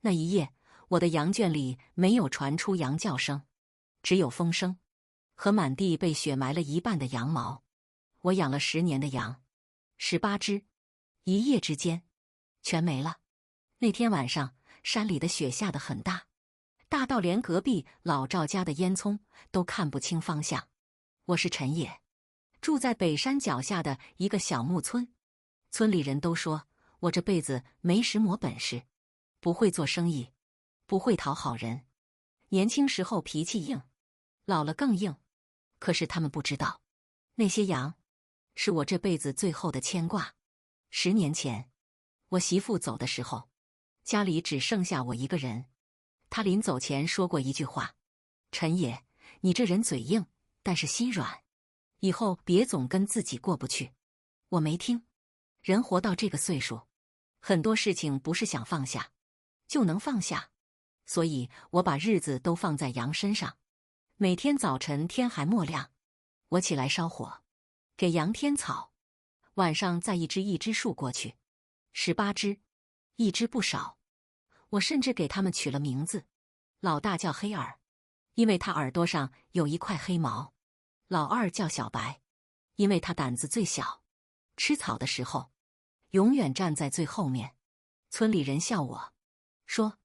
那一夜，我的羊圈里没有传出羊叫声，只有风声和满地被雪埋了一半的羊毛。我养了10年的羊，18只，一夜之间全没了。那天晚上，山里的雪下得很大，大到连隔壁老赵家的烟囱都看不清方向。我是陈野，住在北山脚下的一个小木村。村里人都说我这辈子没什么本事，不会做生意，不会讨好人。年轻时候脾气硬，老了更硬。可是他们不知道，那些羊是我这辈子最后的牵挂。10年前，我媳妇走的时候，家里只剩下我一个人。她临走前说过一句话：陈野，你这人嘴硬，但是心软，以后别总跟自己过不去。我没听。人活到这个岁数，很多事情不是想放下就能放下，所以我把日子都放在羊身上。每天早晨天还没亮，我起来烧火，给羊添草，晚上再一只一只数过去，18只，一只不少。我甚至给它们取了名字，老大叫黑耳，因为他耳朵上有一块黑毛；老二叫小白，因为他胆子最小，吃草的时候永远站在最后面。村里人笑我，说：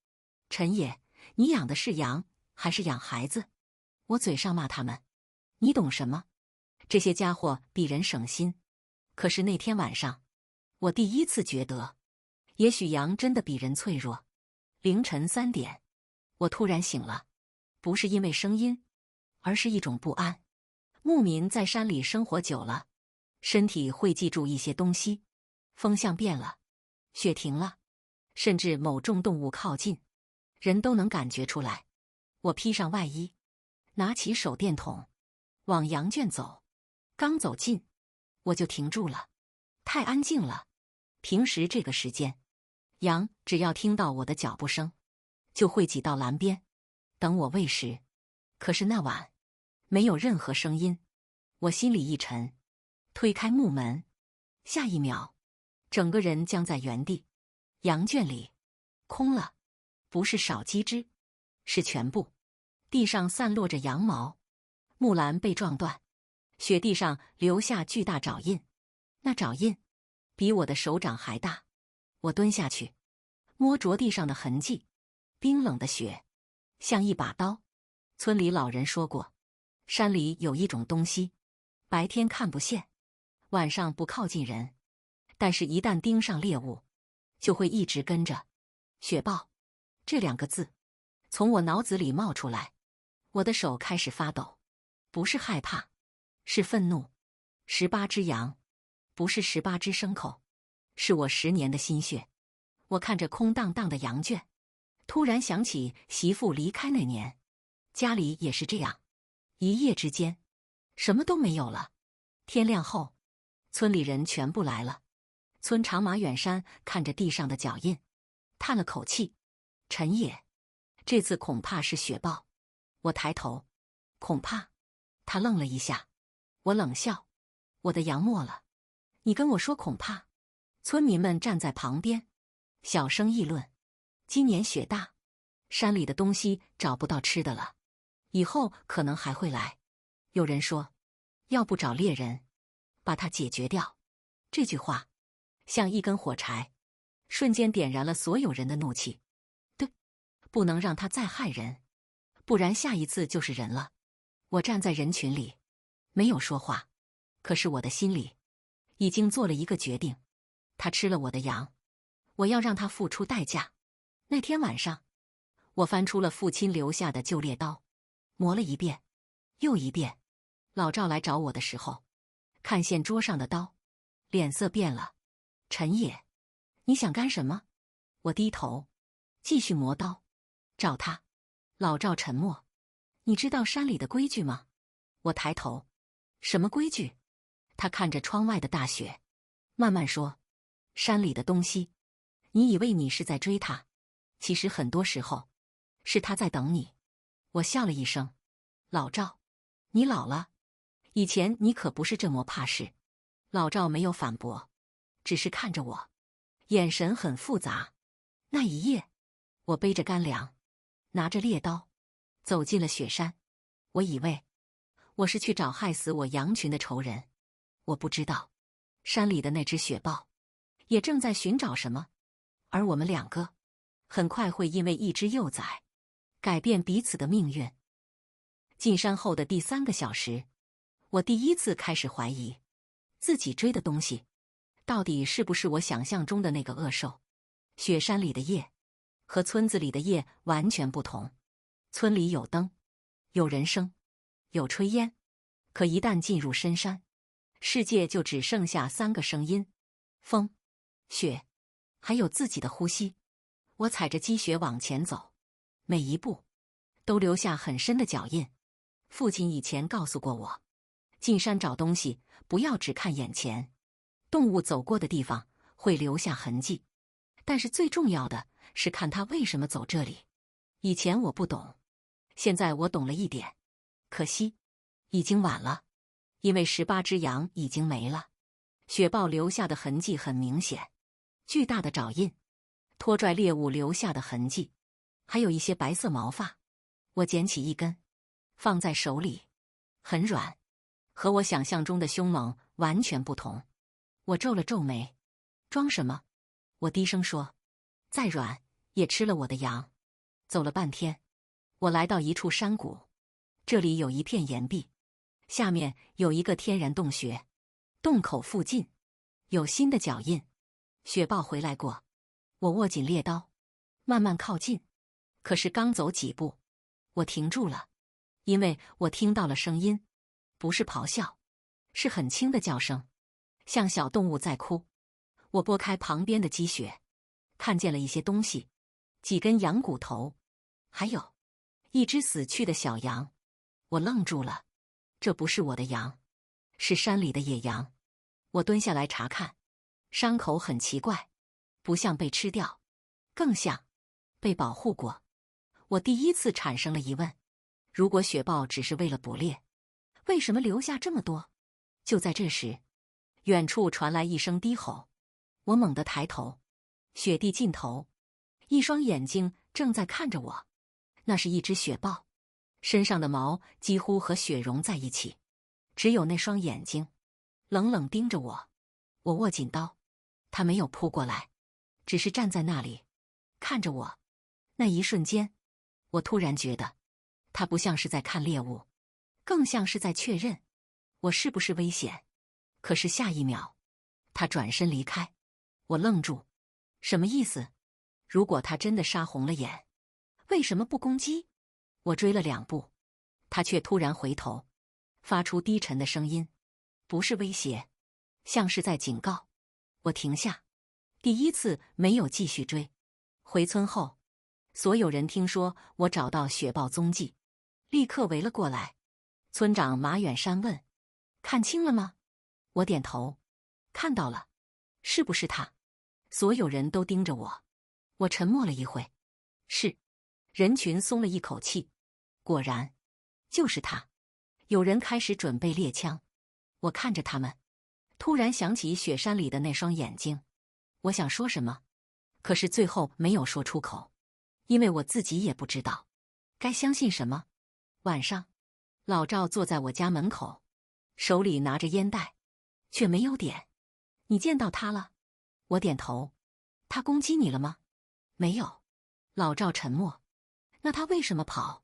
陈野，你养的是羊还是养孩子？我嘴上骂他们，你懂什么？这些家伙比人省心。可是那天晚上，我第一次觉得，也许羊真的比人脆弱。凌晨3点，我突然醒了，不是因为声音，而是一种不安。牧民在山里生活久了，身体会记住一些东西。风向变了，雪停了，甚至某种动物靠近，人都能感觉出来。我披上外衣，拿起手电筒，往羊圈走。刚走近，我就停住了，太安静了。平时这个时间，羊只要听到我的脚步声，就会挤到栏边，等我喂食。可是那晚，没有任何声音。我心里一沉，推开木门，下一秒，整个人僵在原地。羊圈里空了，不是少几只，是全部。地上散落着羊毛，木栏被撞断，雪地上留下巨大爪印，那爪印比我的手掌还大。我蹲下去，摸着地上的痕迹，冰冷的雪像一把刀。村里老人说过，山里有一种东西，白天看不见，晚上不靠近人，但是一旦盯上猎物，就会一直跟着。雪豹这2个字从我脑子里冒出来，我的手开始发抖，不是害怕，是愤怒。18只羊，不是18只牲口，是我10年的心血。我看着空荡荡的羊圈，突然想起媳妇离开那年，家里也是这样，一夜之间什么都没有了。天亮后，村里人全部来了。村长马远山看着地上的脚印，叹了口气：陈野，这次恐怕是雪豹。我抬头，恐怕。他愣了一下，我冷笑：我的羊没了，你跟我说恐怕？村民们站在旁边，小声议论：今年雪大，山里的东西找不到吃的了，以后可能还会来。有人说，要不找猎人把它解决掉。这句话像一根火柴，瞬间点燃了所有人的怒气。对，不能让他再害人，不然下一次就是人了。我站在人群里，没有说话，可是我的心里已经做了一个决定。他吃了我的羊，我要让他付出代价。那天晚上，我翻出了父亲留下的旧猎刀，磨了一遍又一遍。老赵来找我的时候，看见桌上的刀，脸色变了。陈野，你想干什么？我低头，继续磨刀。找他。老赵沉默。你知道山里的规矩吗？我抬头。什么规矩？他看着窗外的大雪，慢慢说：山里的东西，你以为你是在追他，其实很多时候是他在等你。我笑了一声。老赵，你老了，以前你可不是这么怕事。老赵没有反驳，只是看着我，眼神很复杂。那一夜，我背着干粮，拿着猎刀，走进了雪山。我以为我是去找害死我羊群的仇人，我不知道，山里的那只雪豹也正在寻找什么，而我们两个很快会因为一只幼崽改变彼此的命运。进山后的第3个小时，我第一次开始怀疑自己追的东西到底是不是我想象中的那个恶兽。雪山里的夜和村子里的夜完全不同，村里有灯，有人声，有炊烟，可一旦进入深山，世界就只剩下3个声音：风、雪，还有自己的呼吸。我踩着积雪往前走，每一步都留下很深的脚印。父亲以前告诉过我，进山找东西不要只看眼前，动物走过的地方会留下痕迹，但是最重要的是看它为什么走这里。以前我不懂，现在我懂了一点，可惜已经晚了，因为18只羊已经没了。雪豹留下的痕迹很明显，巨大的爪印，拖拽猎物留下的痕迹，还有一些白色毛发。我捡起一根，放在手里，很软，和我想象中的凶猛完全不同。我皱了皱眉，装什么？我低声说，再软也吃了我的羊。走了半天，我来到一处山谷，这里有一片岩壁，下面有一个天然洞穴，洞口附近有新的脚印，雪豹回来过。我握紧猎刀，慢慢靠近，可是刚走几步，我停住了，因为我听到了声音，不是咆哮，是很轻的叫声，像小动物在哭。我拨开旁边的积雪，看见了一些东西，几根羊骨头，还有一只死去的小羊。我愣住了，这不是我的羊，是山里的野羊。我蹲下来查看，伤口很奇怪，不像被吃掉，更像被保护过。我第一次产生了疑问，如果雪豹只是为了捕猎，为什么留下这么多？就在这时，远处传来一声低吼，我猛地抬头，雪地尽头，一双眼睛正在看着我，那是一只雪豹，身上的毛几乎和雪融在一起，只有那双眼睛冷冷盯着我。我握紧刀，它没有扑过来，只是站在那里看着我。那一瞬间，我突然觉得它不像是在看猎物，更像是在确认我是不是危险。可是下一秒，它转身离开。我愣住，什么意思？如果它真的杀红了眼，为什么不攻击？我追了2步，它却突然回头，发出低沉的声音，不是威胁，像是在警告。我停下，第一次没有继续追。回村后，所有人听说我找到雪豹踪迹，立刻围了过来。村长马远山问：“看清了吗？”我点头，看到了。是不是他？所有人都盯着我。我沉默了一会，是。人群松了一口气，果然，就是他。有人开始准备猎枪。我看着他们，突然想起雪山里的那双眼睛。我想说什么，可是最后没有说出口，因为我自己也不知道该相信什么。晚上，老赵坐在我家门口，手里拿着烟袋，却没有点。你见到他了？我点头。他攻击你了吗？没有。老赵沉默。那他为什么跑？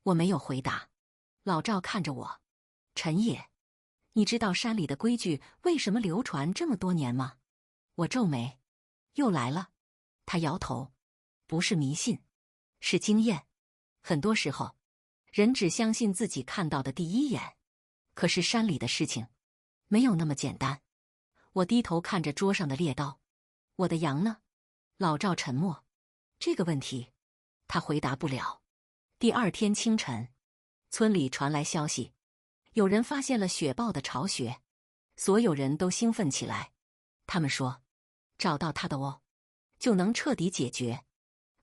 我没有回答。老赵看着我，陈野，你知道山里的规矩为什么流传这么多年吗？我皱眉。又来了。他摇头。不是迷信，是经验。很多时候，人只相信自己看到的第一眼，可是山里的事情没有那么简单。我低头看着桌上的猎刀。我的羊呢？老赵沉默。这个问题他回答不了。第2天清晨，村里传来消息，有人发现了雪豹的巢穴，所有人都兴奋起来。他们说，找到它的窝，就能彻底解决。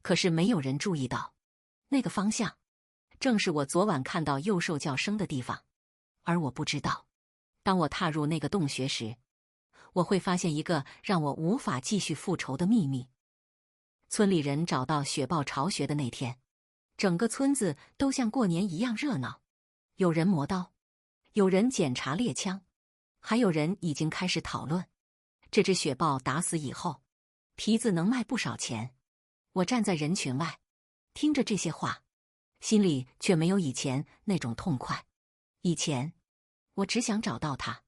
可是没有人注意到，那个方向正是我昨晚看到幼兽叫声的地方。而我不知道，当我踏入那个洞穴时，我会发现一个让我无法继续复仇的秘密。村里人找到雪豹巢穴的那天，整个村子都像过年一样热闹。有人磨刀，有人检查猎枪，还有人已经开始讨论，这只雪豹打死以后，皮子能卖不少钱。我站在人群外，听着这些话，心里却没有以前那种痛快。以前，我只想找到它，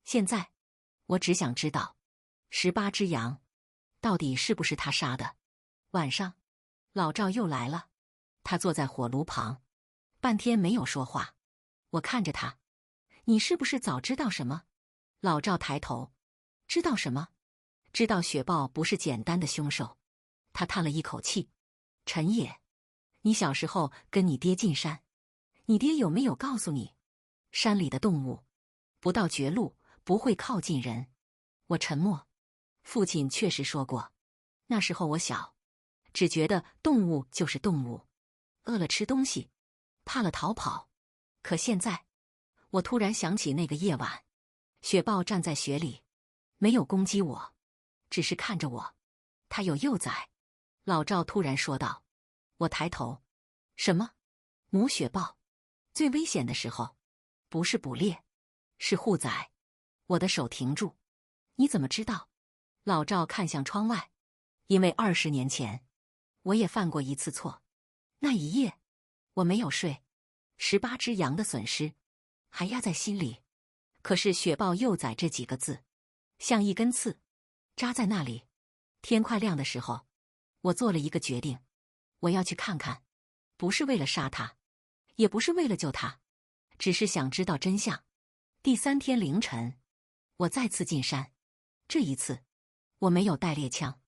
现在，我只想知道，18只羊，到底是不是他杀的？晚上，老赵又来了，他坐在火炉旁，半天没有说话。我看着他，你是不是早知道什么？老赵抬头，知道什么？知道雪豹不是简单的凶手。他叹了一口气，陈野，你小时候跟你爹进山，你爹有没有告诉你，山里的动物不到绝路不会靠近人？我沉默。父亲确实说过，那时候我小，只觉得动物就是动物，饿了吃东西，怕了逃跑。可现在，我突然想起那个夜晚，雪豹站在雪里，没有攻击我，只是看着我。它有幼崽。老赵突然说道。我抬头，什么？母雪豹？最危险的时候，不是捕猎，是护崽。我的手停住。你怎么知道？老赵看向窗外，因为20年前，我也犯过一次错。那一夜，我没有睡，18只羊的损失还压在心里。可是雪豹幼崽这几个字，像一根刺，扎在那里。天快亮的时候，我做了一个决定，我要去看看，不是为了杀他，也不是为了救他，只是想知道真相。第3天凌晨，我再次进山，这一次，我没有带猎枪，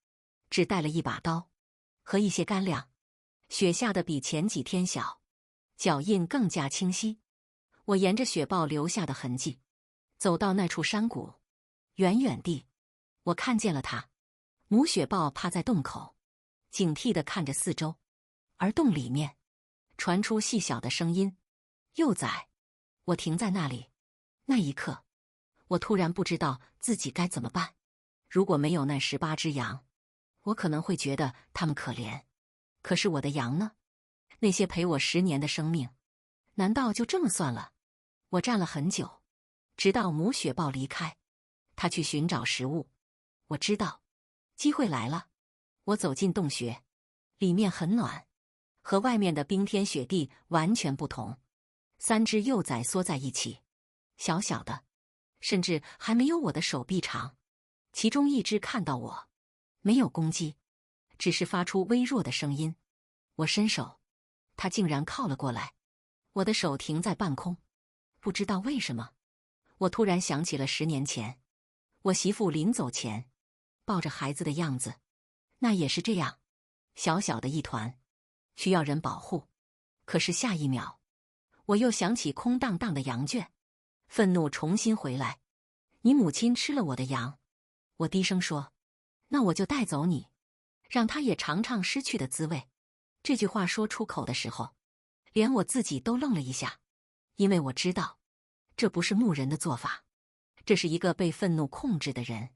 只带了一把刀和一些干粮。雪下的比前几天小，脚印更加清晰。我沿着雪豹留下的痕迹，走到那处山谷，远远地，我看见了它。母雪豹趴在洞口，警惕地看着四周，而洞里面传出细小的声音：“幼崽。”我停在那里，那一刻，我突然不知道自己该怎么办。如果没有那18只羊，我可能会觉得它们可怜。可是我的羊呢？那些陪我10年的生命，难道就这么算了？我站了很久，直到母雪豹离开，它去寻找食物。我知道，机会来了。我走进洞穴，里面很暖，和外面的冰天雪地完全不同。3只幼崽缩在一起，小小的，甚至还没有我的手臂长。其中一只看到我，没有攻击，只是发出微弱的声音。我伸手，它竟然靠了过来。我的手停在半空，不知道为什么，我突然想起了10年前，我媳妇临走前抱着孩子的样子，那也是这样，小小的一团，需要人保护。可是下一秒，我又想起空荡荡的羊圈，愤怒重新回来。你母亲吃了我的羊。我低声说，那我就带走你，让她也尝尝失去的滋味。这句话说出口的时候，连我自己都愣了一下，因为我知道，这不是牧人的做法，这是一个被愤怒控制的人。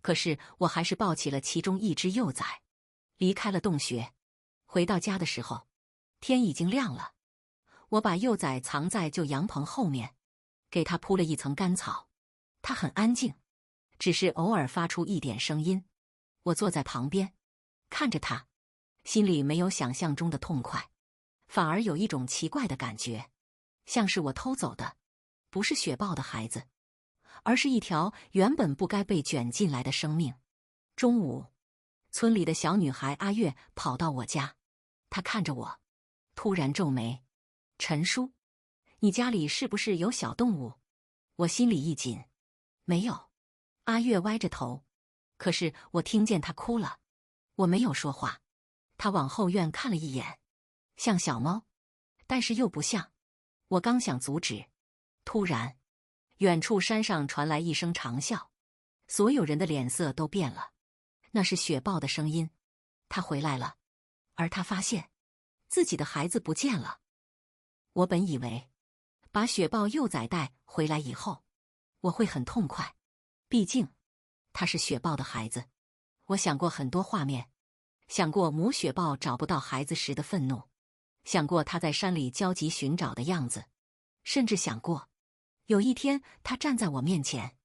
可是我还是抱起了其中一只幼崽，离开了洞穴。回到家的时候，天已经亮了。我把幼崽藏在旧羊棚后面，给它铺了一层干草。它很安静，只是偶尔发出一点声音。我坐在旁边，看着它，心里没有想象中的痛快，反而有一种奇怪的感觉，像是我偷走的，不是雪豹的孩子，而是一条原本不该被卷进来的生命。中午，村里的小女孩阿月跑到我家，她看着我，突然皱眉：“陈叔，你家里是不是有小动物？”我心里一紧，没有。阿月歪着头，可是我听见她哭了。我没有说话。她往后院看了一眼，像小猫，但是又不像。我刚想阻止，突然，远处山上传来一声长啸，所有人的脸色都变了。那是雪豹的声音，他回来了，而他发现自己的孩子不见了。我本以为把雪豹幼崽带回来以后，我会很痛快，毕竟他是雪豹的孩子。我想过很多画面，想过母雪豹找不到孩子时的愤怒，想过他在山里焦急寻找的样子，甚至想过有一天他站在我面前，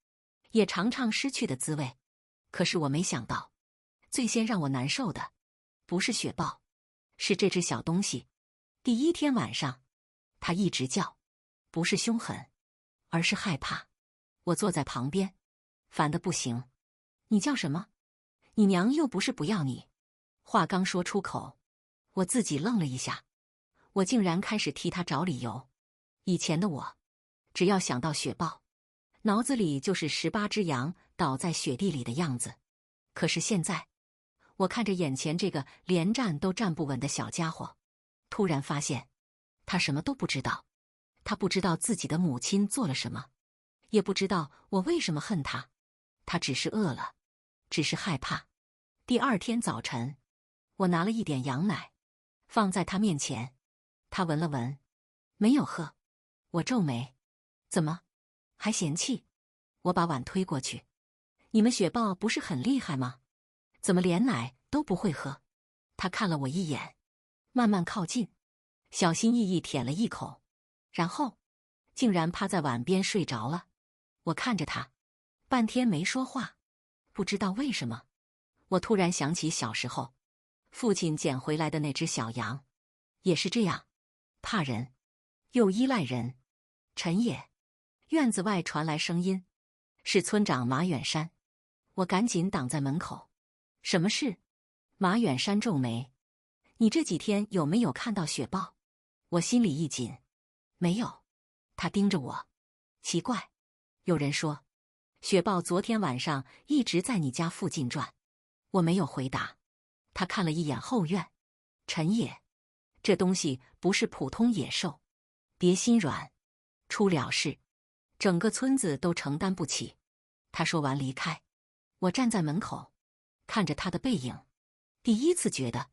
也尝尝失去的滋味。可是我没想到，最先让我难受的不是雪豹，是这只小东西。第一天晚上，它一直叫，不是凶狠，而是害怕。我坐在旁边，烦得不行。你叫什么？你娘又不是不要你。话刚说出口，我自己愣了一下，我竟然开始替他找理由。以前的我，只要想到雪豹，脑子里就是18只羊倒在雪地里的样子。可是现在，我看着眼前这个连站都站不稳的小家伙，突然发现，他什么都不知道。他不知道自己的母亲做了什么，也不知道我为什么恨他。他只是饿了，只是害怕。第二天早晨，我拿了一点羊奶，放在他面前。他闻了闻，没有喝。我皱眉，怎么，还嫌弃？我把碗推过去，你们雪豹不是很厉害吗？怎么连奶都不会喝？他看了我一眼，慢慢靠近，小心翼翼舔了一口，然后竟然趴在碗边睡着了。我看着他，半天没说话，不知道为什么，我突然想起小时候，父亲捡回来的那只小羊，也是这样，怕人，又依赖人。陈野，院子外传来声音，是村长马远山。我赶紧挡在门口。什么事？马远山皱眉，你这几天有没有看到雪豹？我心里一紧，没有。他盯着我，奇怪，有人说，雪豹昨天晚上一直在你家附近转。我没有回答。他看了一眼后院，陈野，这东西不是普通野兽，别心软，出了事，整个村子都承担不起。他说完离开，我站在门口，看着他的背影，第一次觉得，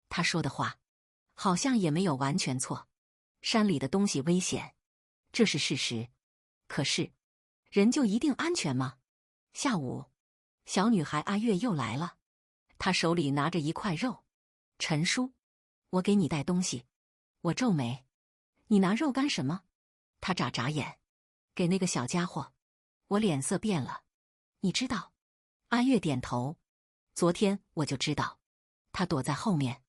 他说的话，好像也没有完全错。山里的东西危险，这是事实。可是，人就一定安全吗？下午，小女孩阿月又来了，她手里拿着一块肉。陈叔，我给你带东西。我皱眉，你拿肉干什么？她眨眨眼，给那个小家伙。我脸色变了。你知道？阿月点头。昨天我就知道。他躲在后面。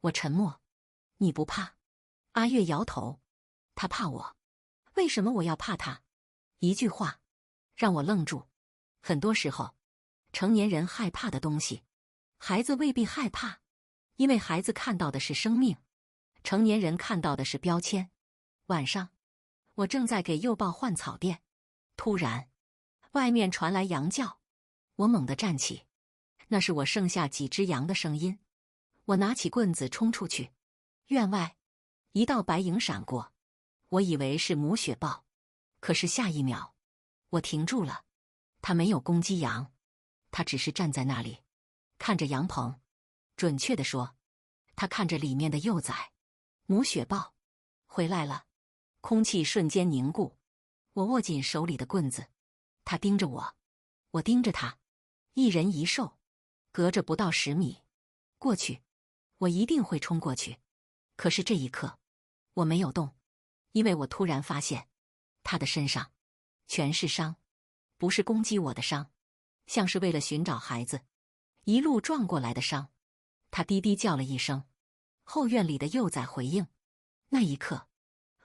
我沉默。你不怕？阿月摇头。他怕我。为什么我要怕他？一句话，让我愣住。很多时候，成年人害怕的东西，孩子未必害怕，因为孩子看到的是生命，成年人看到的是标签。晚上，我正在给幼豹换草垫，突然，外面传来羊叫。我猛地站起，那是我剩下几只羊的声音。我拿起棍子冲出去，院外一道白影闪过，我以为是母雪豹，可是下一秒，我停住了。它没有攻击羊，它只是站在那里，看着羊棚。准确地说，它看着里面的幼崽。母雪豹回来了。空气瞬间凝固，我握紧手里的棍子。它盯着我，我盯着它，一人一兽，隔着不到10米。过去，我一定会冲过去。可是这一刻，我没有动，因为我突然发现，它的身上全是伤，不是攻击我的伤，像是为了寻找孩子，一路撞过来的伤。它低低叫了一声，后院里的幼崽回应。那一刻，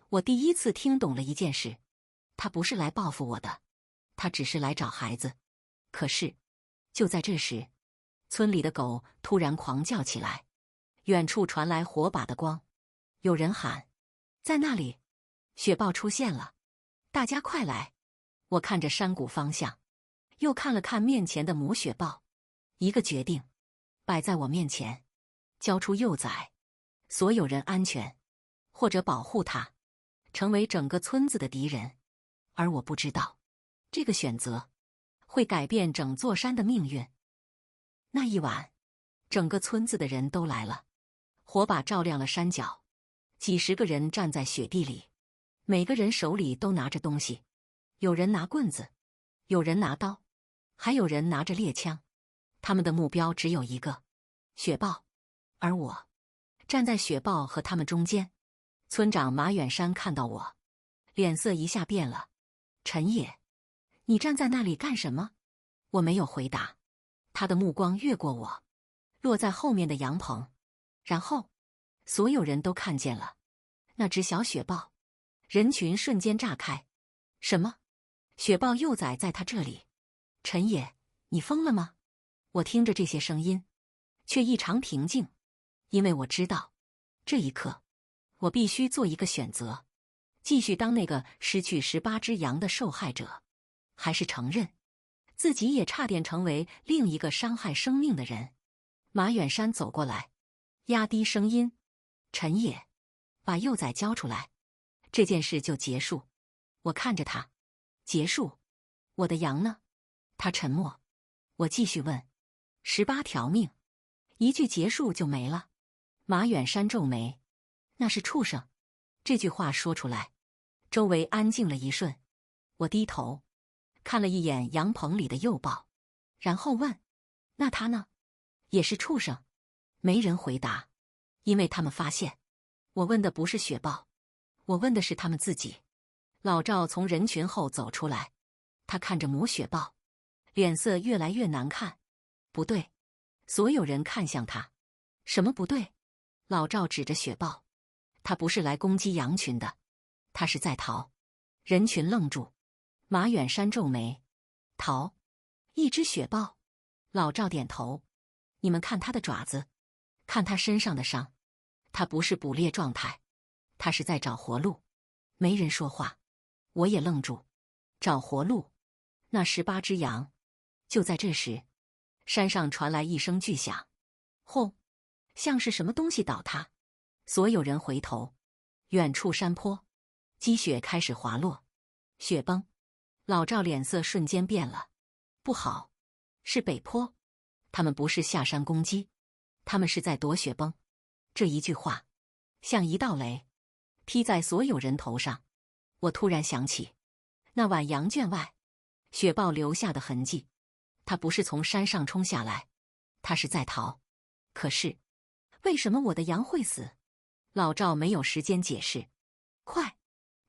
我第一次听懂了一件事，它不是来报复我的，它只是来找孩子。可是，就在这时，村里的狗突然狂叫起来，远处传来火把的光，有人喊：在那里，雪豹出现了，大家快来！我看着山谷方向，又看了看面前的母雪豹，一个决定摆在我面前，交出幼崽，所有人安全，或者保护它，成为整个村子的敌人。而我不知道，这个选择会改变整座山的命运。那一晚，整个村子的人都来了，火把照亮了山脚，几十个人站在雪地里，每个人手里都拿着东西，有人拿棍子，有人拿刀，还有人拿着猎枪。他们的目标只有一个：雪豹。而我站在雪豹和他们中间。村长马远山看到我，脸色一下变了。陈野，你站在那里干什么？我没有回答，他的目光越过我，落在后面的羊棚，然后所有人都看见了那只小雪豹，人群瞬间炸开。什么？雪豹幼崽在他这里？陈野，你疯了吗？我听着这些声音，却异常平静，因为我知道，这一刻，我必须做一个选择：继续当那个失去18只羊的受害者，还是承认自己也差点成为另一个伤害生命的人。马远山走过来，压低声音：“陈野，把幼崽交出来，这件事就结束。”我看着他，结束？我的羊呢？他沉默。我继续问：18条命，一句结束就没了？马远山皱眉：“那是畜生。”这句话说出来，周围安静了一瞬。我低头看了一眼羊棚里的幼豹，然后问：“那他呢？也是畜生？”没人回答，因为他们发现，我问的不是雪豹，我问的是他们自己。老赵从人群后走出来，他看着母雪豹，脸色越来越难看。不对，所有人看向他。什么不对？老赵指着雪豹，他不是来攻击羊群的，他是在逃。人群愣住，马远山皱眉：“逃？一只雪豹？”老赵点头：“你们看他的爪子，看他身上的伤，他不是捕猎状态，他是在找活路。”没人说话，我也愣住。找活路？那18只羊。就在这时，山上传来一声巨响，轰，像是什么东西倒塌。所有人回头，远处山坡，积雪开始滑落，雪崩。老赵脸色瞬间变了。不好，是北坡。他们不是下山攻击，他们是在躲雪崩。这一句话，像一道雷，劈在所有人头上。我突然想起，那晚羊圈外，雪豹留下的痕迹。它不是从山上冲下来，它是在逃。可是，为什么我的羊会死？老赵没有时间解释。快，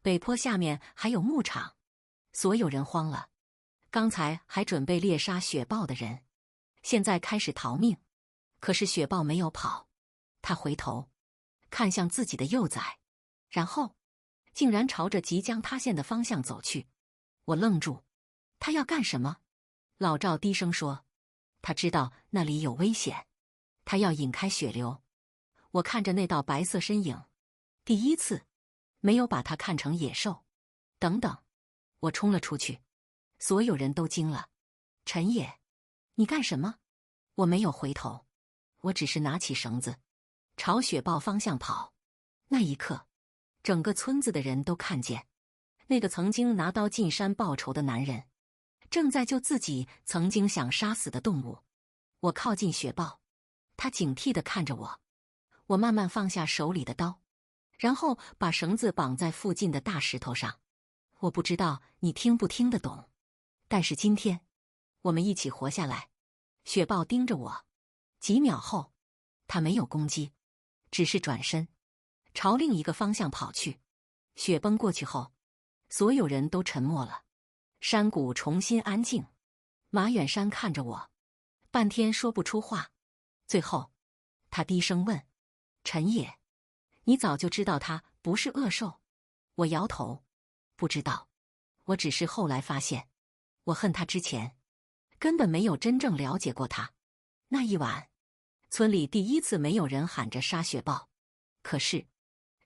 北坡下面还有牧场。所有人慌了。刚才还准备猎杀雪豹的人，现在开始逃命。可是雪豹没有跑，他回头看向自己的幼崽，然后竟然朝着即将塌陷的方向走去。我愣住，他要干什么？老赵低声说：“他知道那里有危险，他要引开血流。”我看着那道白色身影，第一次没有把他看成野兽。等等！我冲了出去，所有人都惊了。陈野，你干什么？我没有回头，我只是拿起绳子，朝雪豹方向跑。那一刻，整个村子的人都看见，那个曾经拿刀进山报仇的男人，正在救自己曾经想杀死的动物。我靠近雪豹，他警惕地看着我。我慢慢放下手里的刀，然后把绳子绑在附近的大石头上。我不知道你听不听得懂，但是今天，我们一起活下来。雪豹盯着我，几秒后，它没有攻击，只是转身，朝另一个方向跑去。雪崩过去后，所有人都沉默了，山谷重新安静。马远山看着我，半天说不出话。最后，他低声问：“陈野，你早就知道他不是恶兽？”我摇头，不知道。我只是后来发现，我恨他之前，根本没有真正了解过他。那一晚，村里第一次没有人喊着杀雪豹。可是，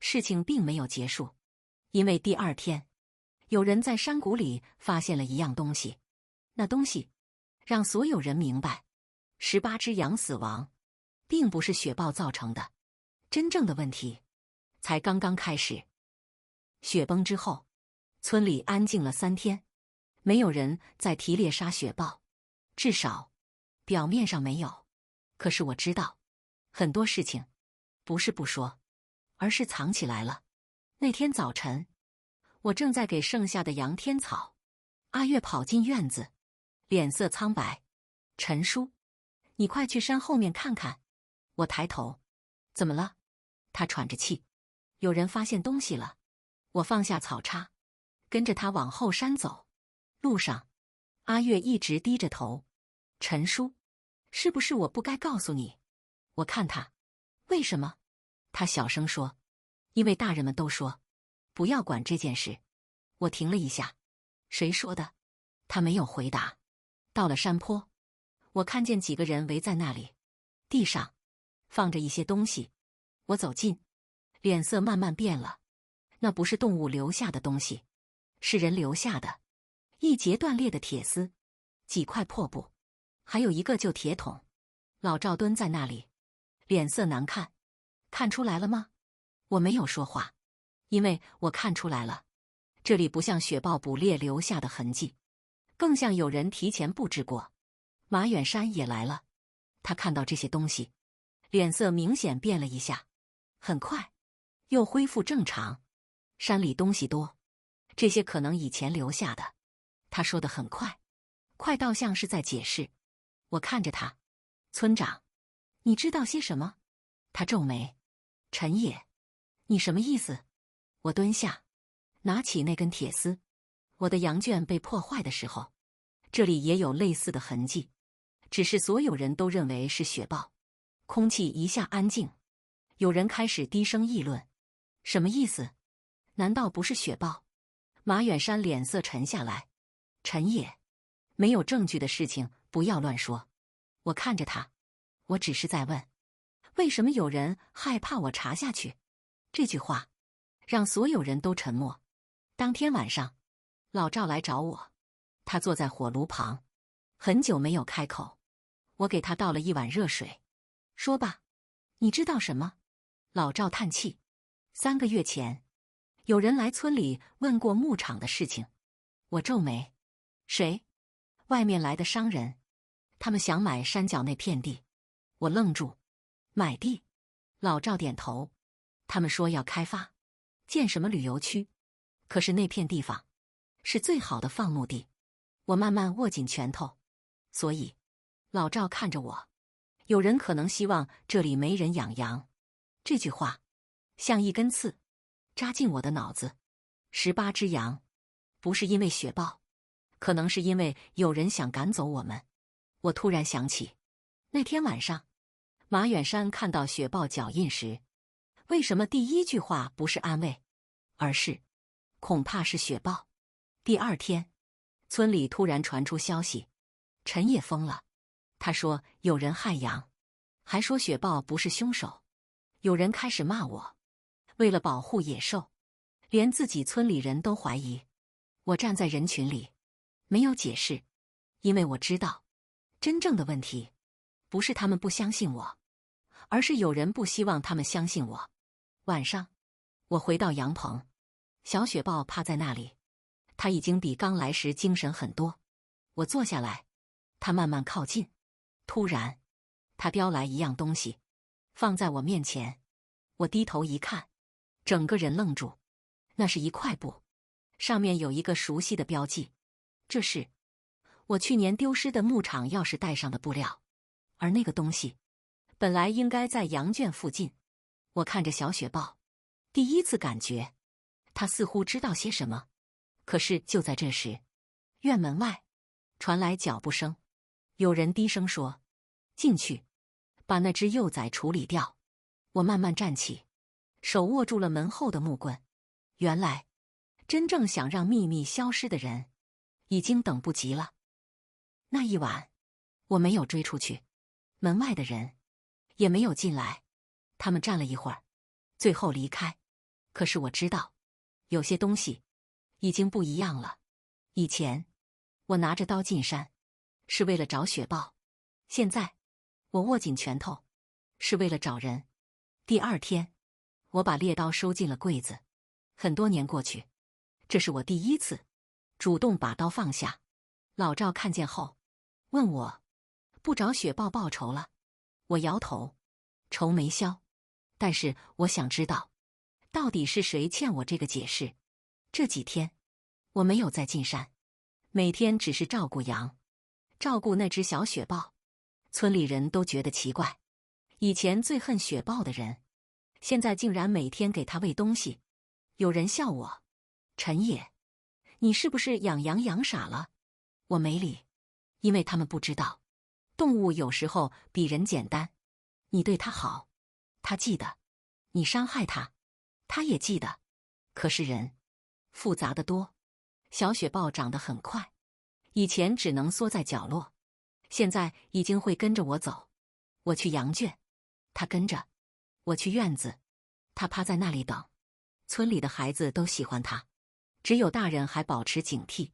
事情并没有结束，因为第二天，有人在山谷里发现了一样东西。那东西让所有人明白，18只羊死亡，并不是雪豹造成的。真正的问题才刚刚开始。雪崩之后，村里安静了3天，没有人再提猎杀雪豹，至少表面上没有。可是我知道，很多事情不是不说，而是藏起来了。那天早晨，我正在给剩下的羊添草，阿月跑进院子，脸色苍白。陈叔，你快去山后面看看。我抬头怎么了？他喘着气。有人发现东西了。我放下草叉，跟着他往后山走。路上，阿月一直低着头。陈叔，是不是我不该告诉你？我看他，为什么？他小声说，因为大人们都说，不要管这件事。我停了一下，谁说的？他没有回答。到了山坡，我看见几个人围在那里，地上放着一些东西。我走近，脸色慢慢变了。那不是动物留下的东西，是人留下的。一截断裂的铁丝，几块破布，还有一个旧铁桶。老赵蹲在那里，脸色难看。看出来了吗？我没有说话，因为我看出来了，这里不像雪豹捕猎留下的痕迹，更像有人提前布置过。马远山也来了，他看到这些东西，脸色明显变了一下，很快又恢复正常。山里东西多，这些可能以前留下的。他说得很快，快到像是在解释。我看着他，村长，你知道些什么？他皱眉。陈野，你什么意思？我蹲下，拿起那根铁丝。我的羊圈被破坏的时候，这里也有类似的痕迹，只是所有人都认为是雪豹。空气一下安静，有人开始低声议论。什么意思？难道不是雪豹？马远山脸色沉下来。陈野，没有证据的事情不要乱说。我看着他，我只是在问，为什么有人害怕我查下去？这句话让所有人都沉默。当天晚上，老赵来找我，他坐在火炉旁，很久没有开口。我给他倒了一碗热水，说吧，你知道什么？老赵叹气。3个月前，有人来村里问过牧场的事情。我皱眉。谁？外面来的商人，他们想买山脚那片地。我愣住。买地？老赵点头。他们说要开发，建什么旅游区。可是那片地方是最好的放牧地。我慢慢握紧拳头。所以，老赵看着我，有人可能希望这里没人养羊。这句话像一根刺扎进我的脑子。18只羊，不是因为雪豹，可能是因为有人想赶走我们。我突然想起，那天晚上，马远山看到雪豹脚印时，为什么第一句话不是安慰，而是恐怕是雪豹。第2天，村里突然传出消息，陈也疯了。他说有人害羊，还说雪豹不是凶手。有人开始骂我，为了保护野兽，连自己村里人都怀疑。我站在人群里，没有解释，因为我知道，真正的问题不是他们不相信我，而是有人不希望他们相信我。晚上，我回到羊棚，小雪豹趴在那里，它已经比刚来时精神很多。我坐下来，它慢慢靠近。突然，它叼来一样东西，放在我面前。我低头一看，整个人愣住。那是一块布，上面有一个熟悉的标记，这是我去年丢失的牧场钥匙带上的布料。而那个东西本来应该在羊圈附近。我看着小雪豹，第一次感觉它似乎知道些什么。可是就在这时，院门外传来脚步声，有人低声说：“进去，把那只幼崽处理掉。”我慢慢站起，手握住了门后的木棍。原来，真正想让秘密消失的人，已经等不及了。那一晚，我没有追出去，门外的人也没有进来。他们站了一会儿，最后离开。可是我知道，有些东西已经不一样了。以前，我拿着刀进山，是为了找雪豹；现在，我握紧拳头，是为了找人。第2天，我把猎刀收进了柜子。很多年过去，这是我第一次主动把刀放下。老赵看见后，问我不找雪豹报仇了。我摇头，仇没消，但是我想知道，到底是谁欠我这个解释。这几天，我没有再进山，每天只是照顾羊，照顾那只小雪豹。村里人都觉得奇怪，以前最恨雪豹的人，现在竟然每天给他喂东西。有人笑我：陈野，你是不是养羊养傻了？我没理，因为他们不知道，动物有时候比人简单。你对它好，它记得；你伤害它，它也记得。可是人复杂的多。小雪豹长得很快，以前只能缩在角落，现在已经会跟着我走。我去羊圈，它跟着；我去院子，它趴在那里等。村里的孩子都喜欢它，只有大人还保持警惕。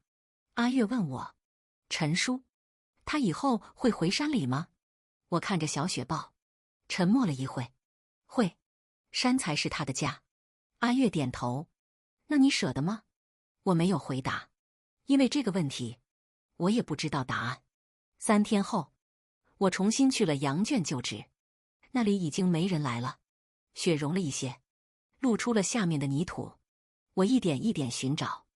阿月问我：陈叔，他以后会回山里吗？我看着小雪豹，沉默了一会。会，山才是他的家。阿月点头。那你舍得吗？我没有回答，因为这个问题我也不知道答案。3天后，我重新去了羊圈就职，那里已经没人来了，雪融了一些，露出了下面的泥土。我一点一点寻找，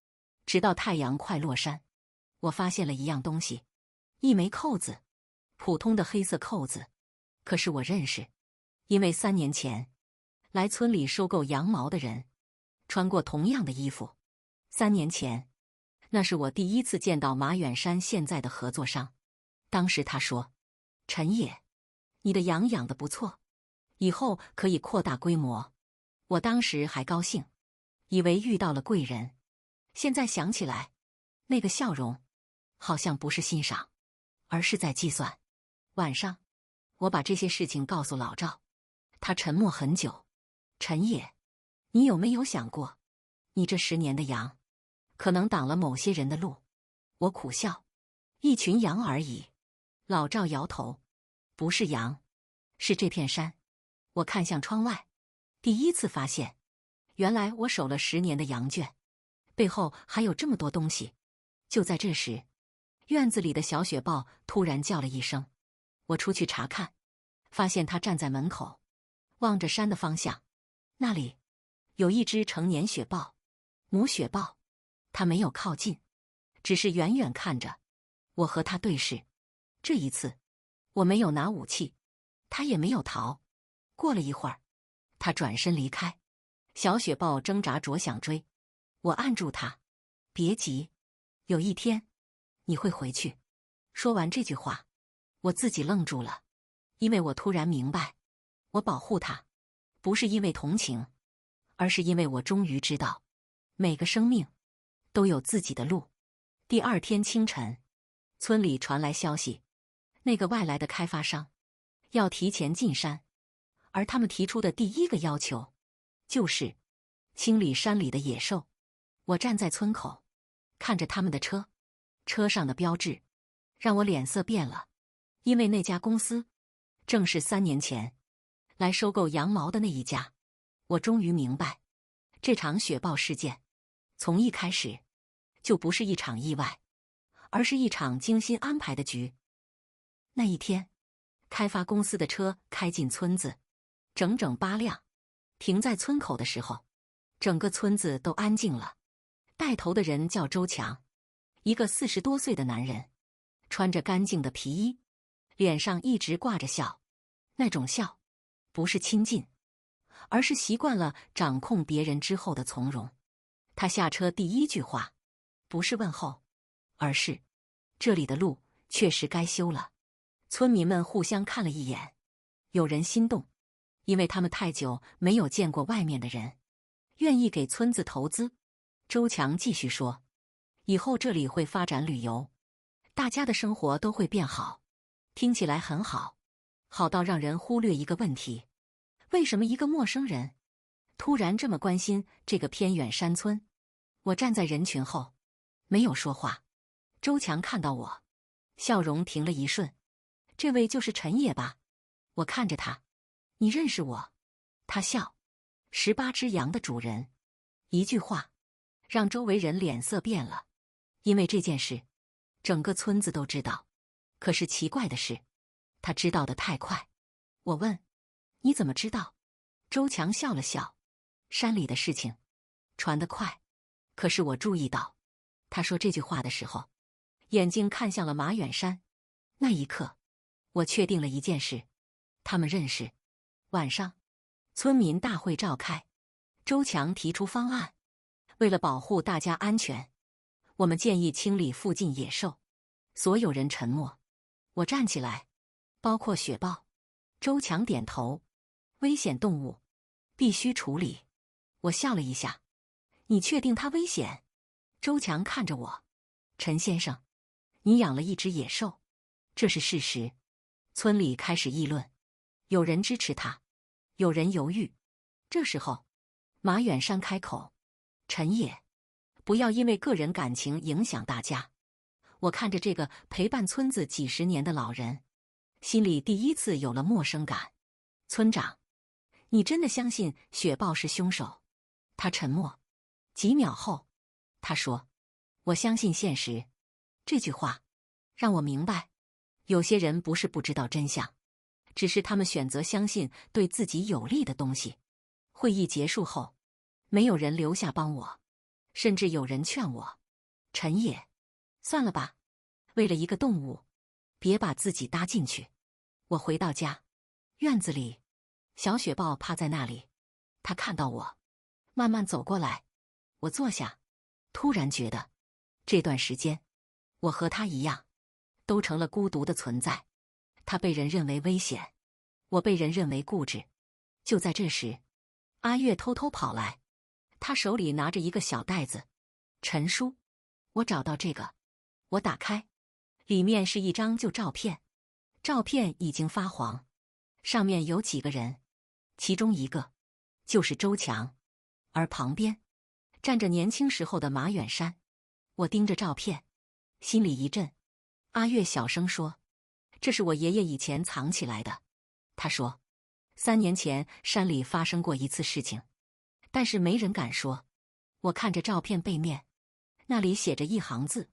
直到太阳快落山，我发现了一样东西，一枚扣子，普通的黑色扣子，可是我认识，因为3年前来村里收购羊毛的人穿过同样的衣服。3年前，那是我第一次见到马远山现在的合作商。当时他说：陈野，你的羊养得不错，以后可以扩大规模。我当时还高兴，以为遇到了贵人。现在想起来，那个笑容好像不是欣赏，而是在计算。晚上，我把这些事情告诉老赵，他沉默很久。陈野，你有没有想过，你这10年的羊可能挡了某些人的路？我苦笑，一群羊而已。老赵摇头，不是羊，是这片山。我看向窗外，第一次发现，原来我守了10年的羊圈，背后还有这么多东西。就在这时，院子里的小雪豹突然叫了一声，我出去查看，发现它站在门口，望着山的方向。那里有一只成年雪豹，母雪豹。它没有靠近，只是远远看着。我和它对视，这一次我没有拿武器，它也没有逃。过了一会儿，它转身离开。小雪豹挣扎着想追，我按住它：别急，有一天你会回去。说完这句话，我自己愣住了，因为我突然明白，我保护它不是因为同情，而是因为我终于知道，每个生命都有自己的路。第2天清晨，村里传来消息，那个外来的开发商要提前进山，而他们提出的第一个要求就是清理山里的野兽。我站在村口，看着他们的车，车上的标志让我脸色变了，因为那家公司正是3年前来收购羊毛的那一家。我终于明白，这场雪豹事件从一开始就不是一场意外，而是一场精心安排的局。那一天，开发公司的车开进村子，整整8辆，停在村口的时候，整个村子都安静了。带头的人叫周强，一个40多岁的男人，穿着干净的皮衣，脸上一直挂着笑。那种笑不是亲近，而是习惯了掌控别人之后的从容。他下车第一句话不是问候，而是这里的路确实该修了。村民们互相看了一眼，有人心动，因为他们太久没有见过外面的人，愿意给村子投资。周强继续说，以后这里会发展旅游，大家的生活都会变好。听起来很好，好到让人忽略一个问题，为什么一个陌生人突然这么关心这个偏远山村？我站在人群后，没有说话。周强看到我，笑容停了一瞬。这位就是陈野吧？我看着他，你认识我？他笑。18只羊的主人。一句话让周围人脸色变了，因为这件事整个村子都知道。可是奇怪的是，他知道得太快。我问，你怎么知道？周强笑了笑，山里的事情传得快。可是我注意到，他说这句话的时候，眼睛看向了马远山。那一刻，我确定了一件事，他们认识。晚上，村民大会召开，周强提出方案，为了保护大家安全，我们建议清理附近野兽。所有人沉默。我站起来，包括雪豹。周强点头，危险动物必须处理。我笑了一下，你确定它危险？周强看着我，陈先生，你养了一只野兽，这是事实。村里开始议论，有人支持他，有人犹豫。这时候，马远山开口：“陈野，不要因为个人感情影响大家。”我看着这个陪伴村子几十年的老人，心里第一次有了陌生感。村长，你真的相信雪豹是凶手？他沉默，几秒后，他说：“我相信现实。”这句话让我明白，有些人不是不知道真相，只是他们选择相信对自己有利的东西。会议结束后，没有人留下帮我，甚至有人劝我：“陈野，算了吧，为了一个动物，别把自己搭进去。”我回到家，院子里，小雪豹趴在那里，它看到我，慢慢走过来。我坐下，突然觉得，这段时间，我和它一样，都成了孤独的存在。它被人认为危险，我被人认为固执。就在这时，阿月偷偷跑来，他手里拿着一个小袋子。陈叔，我找到这个。我打开，里面是一张旧照片，照片已经发黄，上面有几个人，其中一个就是周强，而旁边站着年轻时候的马远山。我盯着照片，心里一震。阿月小声说：“这是我爷爷以前藏起来的。”他说，3年前山里发生过一次事情，但是没人敢说。我看着照片背面，那里写着一行字：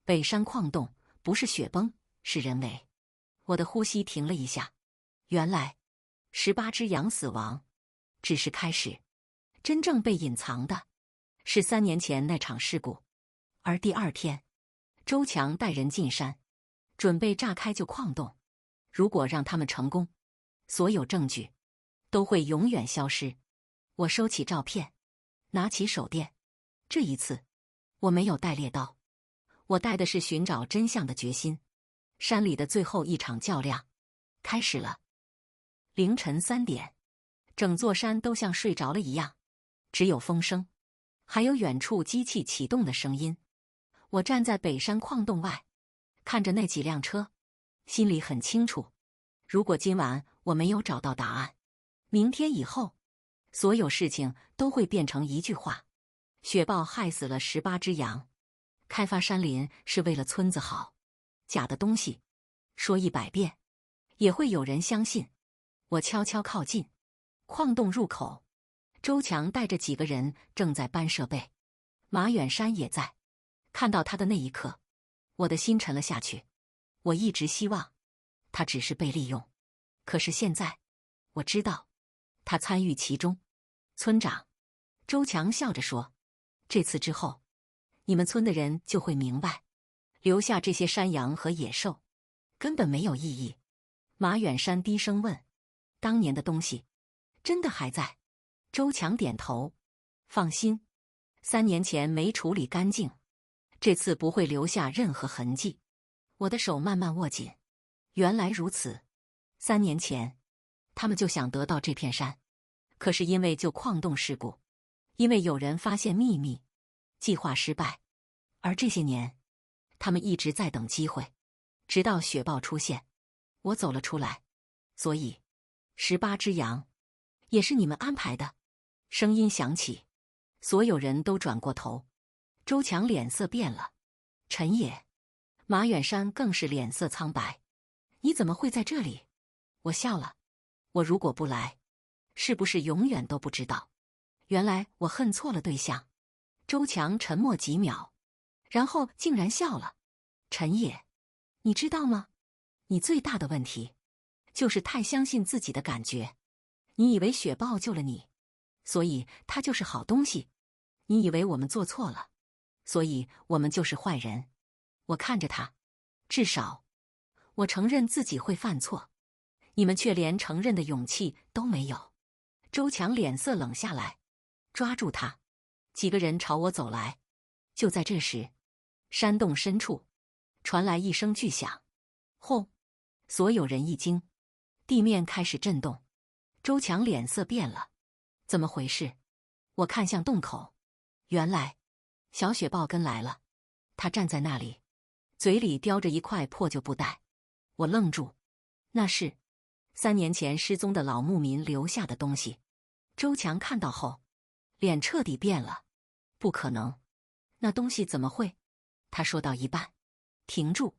北山矿洞不是雪崩，是人为。我的呼吸停了一下。原来18只羊死亡只是开始，真正被隐藏的是3年前那场事故。而第2天，周强带人进山，准备炸开旧矿洞。如果让他们成功，所有证据都会永远消失。我收起照片，拿起手电。这一次，我没有带猎刀，我带的是寻找真相的决心。山里的最后一场较量开始了。凌晨3点，整座山都像睡着了一样，只有风声，还有远处机器启动的声音。我站在北山矿洞外，看着那几辆车，心里很清楚，如果今晚我没有找到答案，明天以后，所有事情都会变成一句话：雪豹害死了18只羊。开发山林是为了村子好，假的东西说100遍，也会有人相信。我悄悄靠近矿洞入口，周强带着几个人正在搬设备，马远山也在。看到他的那一刻，我的心沉了下去。我一直希望他只是被利用，可是现在我知道他参与其中。村长，周强笑着说，这次之后，你们村的人就会明白，留下这些山羊和野兽根本没有意义。马远山低声问，当年的东西真的还在？周强点头，放心，3年前没处理干净，这次不会留下任何痕迹。我的手慢慢握紧。原来如此，3年前，他们就想得到这片山，可是因为旧矿洞事故，因为有人发现秘密，计划失败。而这些年，他们一直在等机会，直到雪豹出现，我走了出来。所以，18只羊也是你们安排的。声音响起，所有人都转过头。周强脸色变了，陈野，马远山更是脸色苍白。你怎么会在这里？我笑了。我如果不来，是不是永远都不知道？原来我恨错了对象。周强沉默几秒，然后竟然笑了。陈野，你知道吗？你最大的问题就是太相信自己的感觉。你以为雪豹救了你，所以它就是好东西。你以为我们做错了，所以我们就是坏人。我看着他，至少我承认自己会犯错，你们却连承认的勇气都没有。周强脸色冷下来，抓住他，几个人朝我走来。就在这时，山洞深处传来一声巨响，轰！所有人一惊，地面开始震动。周强脸色变了，怎么回事？我看向洞口，原来小雪豹跟来了。他站在那里，嘴里叼着一块破旧布袋。我愣住，那是3年前失踪的老牧民留下的东西。周强看到后，脸彻底变了。不可能，那东西怎么会？他说到一半，停住，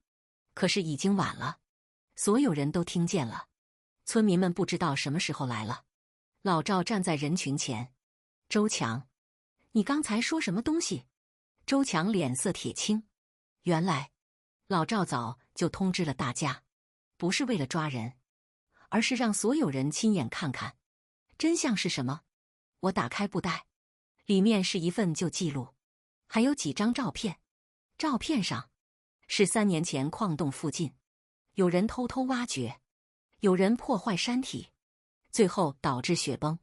可是已经晚了。所有人都听见了，村民们不知道什么时候来了。老赵站在人群前，周强，你刚才说什么东西？周强脸色铁青。原来老赵早就通知了大家，不是为了抓人，而是让所有人亲眼看看真相是什么。我打开布袋，里面是一份旧记录，还有几张照片。照片上是3年前矿洞附近，有人偷偷挖掘，有人破坏山体，最后导致雪崩。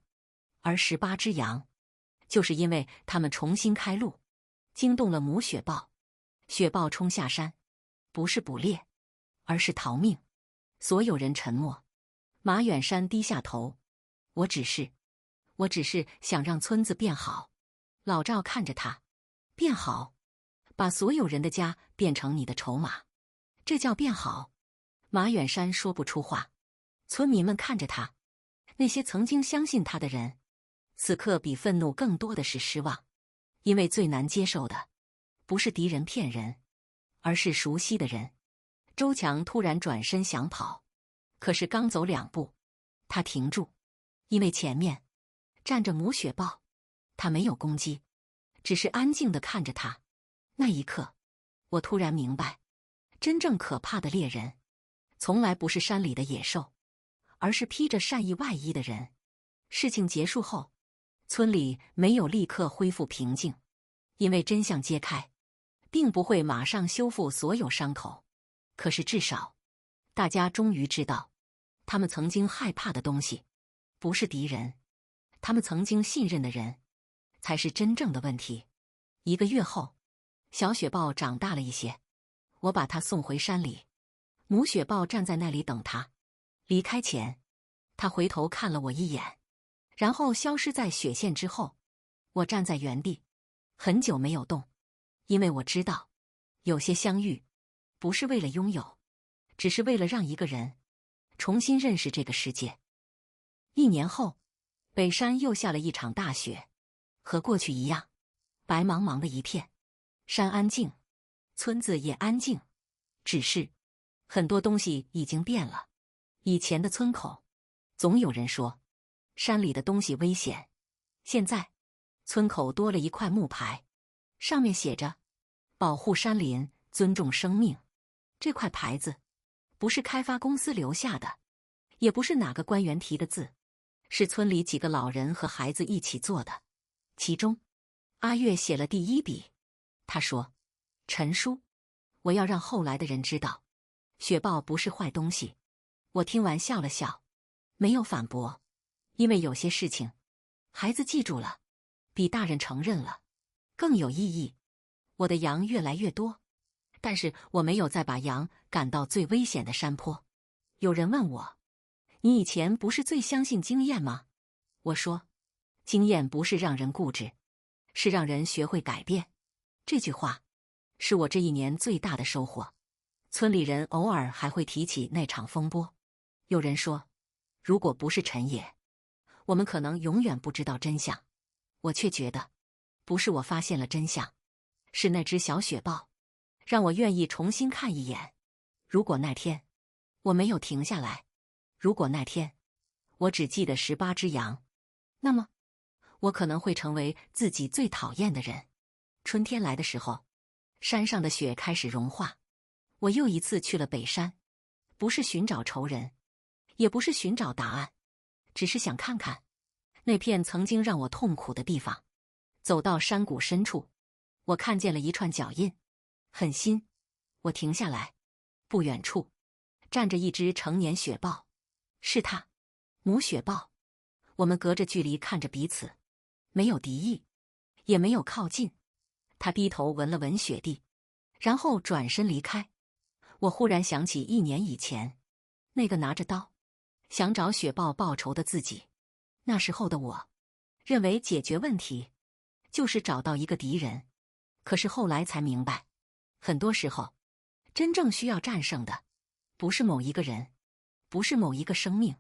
而18只羊，就是因为他们重新开路，惊动了母雪豹。雪豹冲下山，不是捕猎，而是逃命。所有人沉默。马远山低下头，我只是想让村子变好。老赵看着他，变好？把所有人的家变成你的筹码，这叫变好？马远山说不出话。村民们看着他，那些曾经相信他的人，此刻比愤怒更多的是失望。因为最难接受的不是敌人骗人，而是熟悉的人。周强突然转身想跑，可是刚走2步，他停住，因为前面站着母雪豹。他没有攻击，只是安静地看着他。那一刻，我突然明白，真正可怕的猎人，从来不是山里的野兽，而是披着善意外衣的人。事情结束后，村里没有立刻恢复平静，因为真相揭开，并不会马上修复所有伤口。可是至少，大家终于知道，他们曾经害怕的东西，不是敌人，他们曾经信任的人，才是真正的问题。1个月后，小雪豹长大了一些，我把它送回山里。母雪豹站在那里等它。离开前，它回头看了我一眼，然后消失在雪线之后。我站在原地，很久没有动，因为我知道，有些相遇，不是为了拥有，只是为了让一个人重新认识这个世界。1年后，北山又下了一场大雪，和过去一样，白茫茫的一片。山安静，村子也安静，只是很多东西已经变了。以前的村口，总有人说山里的东西危险，现在村口多了一块木牌，上面写着保护山林，尊重生命。这块牌子不是开发公司留下的，也不是哪个官员提的字，是村里几个老人和孩子一起做的。其中阿月写了第1笔。他说，陈叔，我要让后来的人知道，雪豹不是坏东西。我听完笑了笑，没有反驳，因为有些事情，孩子记住了，比大人承认了更有意义。我的羊越来越多，但是我没有再把羊赶到最危险的山坡。有人问我，你以前不是最相信经验吗？我说，经验不是让人固执，是让人学会改变。这句话是我这1年最大的收获。村里人偶尔还会提起那场风波。有人说，如果不是陈野，我们可能永远不知道真相。我却觉得，不是我发现了真相，是那只小雪豹，让我愿意重新看一眼。如果那天我没有停下来，如果那天我只记得18只羊，那么我可能会成为自己最讨厌的人。春天来的时候，山上的雪开始融化。我又一次去了北山，不是寻找仇人，也不是寻找答案，只是想看看那片曾经让我痛苦的地方。走到山谷深处，我看见了一串脚印，很新。我停下来，不远处站着一只成年雪豹，是他，母雪豹。我们隔着距离看着彼此，没有敌意，也没有靠近。他低头闻了闻雪地，然后转身离开。我忽然想起1年以前，那个拿着刀想找雪豹报仇的自己。那时候的我，认为解决问题就是找到一个敌人。可是后来才明白，很多时候，真正需要战胜的，不是某一个人，不是某一个生命，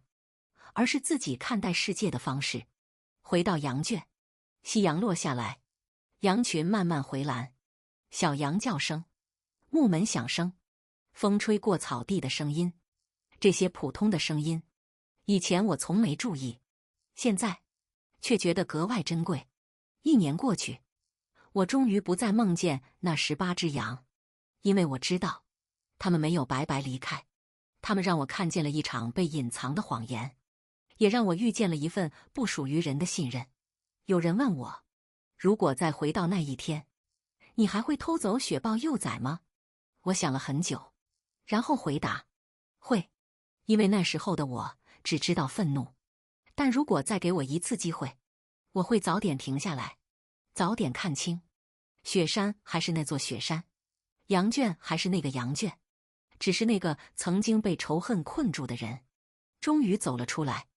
而是自己看待世界的方式。回到羊圈，夕阳落下来，羊群慢慢回栏，小羊叫声，木门响声，风吹过草地的声音，这些普通的声音，以前我从没注意，现在却觉得格外珍贵。1年过去，我终于不再梦见那18只羊，因为我知道，他们没有白白离开，他们让我看见了一场被隐藏的谎言，也让我遇见了一份不属于人的信任。有人问我，如果再回到那一天，你还会偷走雪豹幼崽吗？我想了很久，然后回答，会，因为那时候的我只知道愤怒。但如果再给我一次机会，我会早点停下来，早点看清，雪山还是那座雪山，羊圈还是那个羊圈，只是那个曾经被仇恨困住的人，终于走了出来。